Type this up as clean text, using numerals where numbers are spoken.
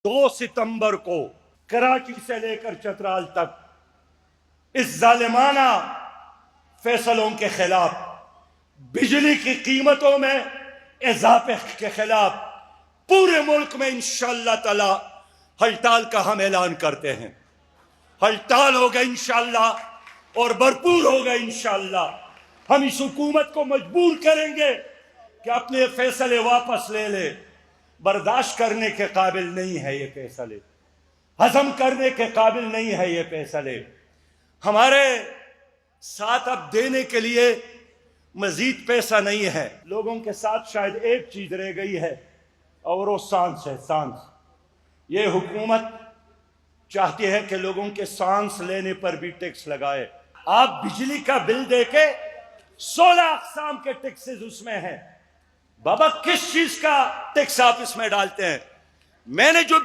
2 सितंबर को कराची से लेकर चतराल तक इस जालिमाना फैसलों के खिलाफ, बिजली की कीमतों में इजाफे के खिलाफ पूरे मुल्क में इंशाअल्लाह ताला हड़ताल का हम ऐलान करते हैं। हड़ताल होगा इंशाअल्लाह और भरपूर होगा इंशाअल्लाह। हम इस हुकूमत को मजबूर करेंगे कि अपने फैसले वापस ले ले। बर्दाश्त करने के काबिल नहीं है ये फैसले, हजम करने के काबिल नहीं है ये फैसले। हमारे साथ अब देने के लिए मजीद पैसा नहीं है। लोगों के साथ शायद एक चीज रह गई है और वो सांस है, सांस। ये हुकूमत चाहती है कि लोगों के सांस लेने पर भी टैक्स लगाए। आप बिजली का बिल देके 16 अक़साम के टैक्सेस उसमें हैं। बाबा किस चीज का टैक्स आप इसमें डालते हैं? मैंने जो